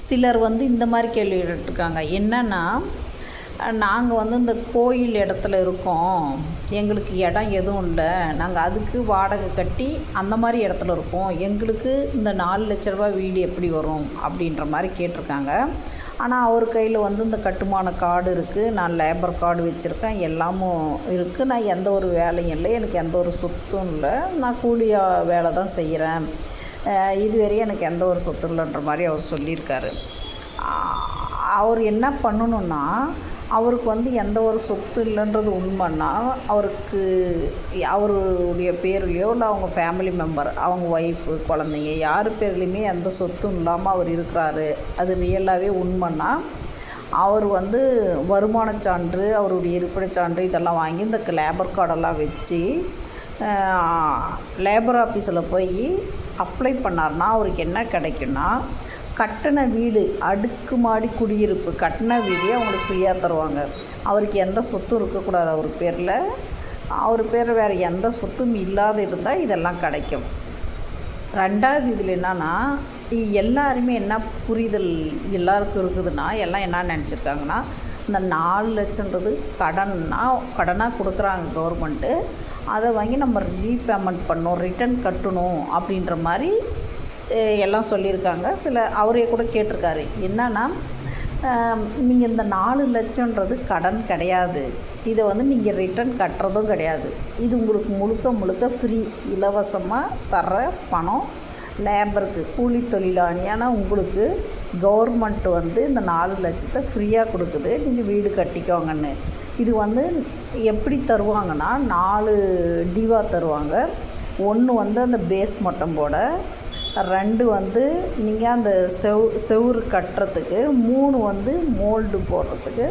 சிலர் இந்த மாதிரி கேள்வி கேட்டிருக்காங்க. என்னென்னா, நாங்கள் இந்த கோயில் இடத்துல இருக்கோம், எங்களுக்கு இடம் எதுவும் இல்லை, நாங்கள் அதுக்கு வாடகை கட்டி அந்த மாதிரி இடத்துல இருக்கோம், எங்களுக்கு இந்த 4 லட்ச ரூபா வீடு எப்படி வரும் அப்படின்ற மாதிரி கேட்டிருக்காங்க. ஆனால் அவர் கையில் இந்த கட்டுமான கார்டு இருக்குது, நான் லேபர் கார்டு வச்சுருக்கேன், எல்லாமும் இருக்குது, நான் எந்த ஒரு வேலையும் இல்லை, எனக்கு எந்த ஒரு சொத்தும் இல்லை, நான் கூலியாக வேலை தான் செய்கிறேன், இதுவரையும் எனக்கு எந்த ஒரு சொத்தும் இல்லைன்ற மாதிரி அவர் சொல்லியிருக்காரு. அவர் என்ன பண்ணணுன்னா, அவருக்கு எந்த ஒரு சொத்து இல்லைன்றது உண்மைன்னா, அவருடைய பேர்லையோ இல்லை அவங்க ஃபேமிலி மெம்பர், அவங்க ஒய்ஃபு, குழந்தைங்க யார் பேர்லேயுமே எந்த சொத்தும் இல்லாமல் அவர் இருக்கிறாரு, அது ரியலாகவே உண்மைன்னா, அவர் வருமான சான்று, அவருடைய இருப்பிடச் சான்று இதெல்லாம் வாங்கி இந்த லேபர் கார்டெல்லாம் வச்சு லேபர் ஆஃபீஸில் போய் அப்ளை பண்ணார்னா அவருக்கு என்ன கிடைக்குன்னா, கட்டின வீடு, அடுக்குமாடி குடியிருப்பு கட்டின வீடே அவங்களுக்கு ஃப்ரீயாக தருவாங்க. அவருக்கு எந்த சொத்தும் இருக்கக்கூடாது அவர் பேரில் வேறு எந்த சொத்தும் இல்லாத இருந்தால் இதெல்லாம் கிடைக்கும். 2வது இதில் என்னென்னா, எல்லாருமே என்ன புரிதல் எல்லாருக்கும் இருக்குதுன்னா, எல்லாம் என்ன நினச்சிருக்காங்கன்னா, இந்த 4 லட்சன்றது கடனாக கொடுக்குறாங்க கவர்மெண்ட்டு, அதை வாங்கி நம்ம ரீபேமெண்ட் பண்ணணும், ரிட்டன் கட்டணும் அப்படின்ற மாதிரி எல்லாம் சொல்லியிருக்காங்க. அவரே கூட கேட்டிருக்காரு. என்னன்னா, நீங்கள் இந்த 4 லட்சன்றது கடன் கிடையாது, இதை நீங்கள் ரிட்டன் கட்டுறதும் கிடையாது, இது உங்களுக்கு முழுக்க ஃப்ரீ, இலவசமாக தர்ற பணம், லேபருக்கு கூலி தொழிலாளியான உங்களுக்கு கவர்மெண்ட்டு இந்த 4 லட்சத்தை ஃப்ரீயாக கொடுக்குது, நீங்கள் வீடு கட்டிக்கோங்கன்னு. இது எப்படி தருவாங்கன்னா, 4 டிவாக தருவாங்க. 1 அந்த பேஸ் மட்டம் போட, 2 நீங்கள் அந்த செவுறு கட்டுறதுக்கு, 3 மோல்டு போடுறதுக்கு,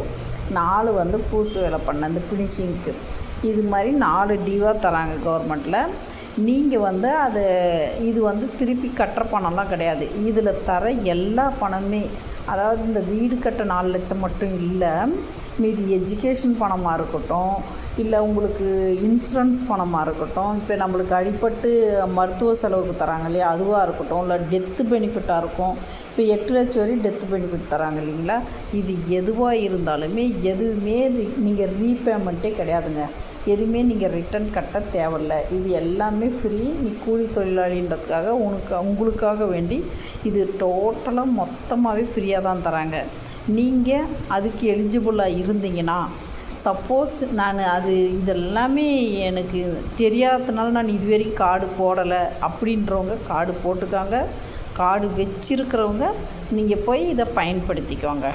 4 பூசு வேலை பண்ண அந்த ஃபினிஷிங்க்கு. இது மாதிரி 4 டிவாக தராங்க கவர்மெண்ட்டில். நீங்கள் இது திருப்பி கட்டுற பணம்லாம் கிடையாது. இதில் தர எல்லா பணமே, அதாவது இந்த வீடு கட்ட 4 லட்சம் மட்டும் இல்லை, மீதி எஜுகேஷன் பணமாக இருக்கட்டும், இல்லை உங்களுக்கு இன்சூரன்ஸ் பணமாக இருக்கட்டும், இப்போ நம்மளுக்கு அடிபட்டு மருத்துவ செலவுக்கு தராங்க இல்லையா, அதுவாக இருக்கட்டும், இல்லை டெத்து பெனிஃபிட்டாக இருக்கும். இப்போ 8 லட்சம் வரையும் டெத்து பெனிஃபிட் தராங்க இல்லைங்களா. இது எதுவாக இருந்தாலுமே எதுவுமே நீங்கள் ரீபேமெண்ட்டே கிடையாதுங்க, எதுவுமே நீங்கள் ரிட்டன் கட்ட தேவையில்ல, இது எல்லாமே ஃப்ரீ. நீ கூலி தொழிலாளின்றதுக்காக உங்களுக்காக வேண்டி இது டோட்டலாக மொத்தமாகவே ஃப்ரீயாக தான் தராங்க. நீங்கள் அதுக்கு எலிஜிபிளாக இருந்தீங்கன்னா, சப்போஸ் இதெல்லாமே எனக்கு தெரியாததுனால நான் இதுவரைக்கும் கார்டு போடலை அப்படின்றவங்க கார்டு போட்டுக்காங்க. கார்டு வச்சுருக்கிறவங்க நீங்கள் போய் இதை பயன்படுத்திக்கோங்க.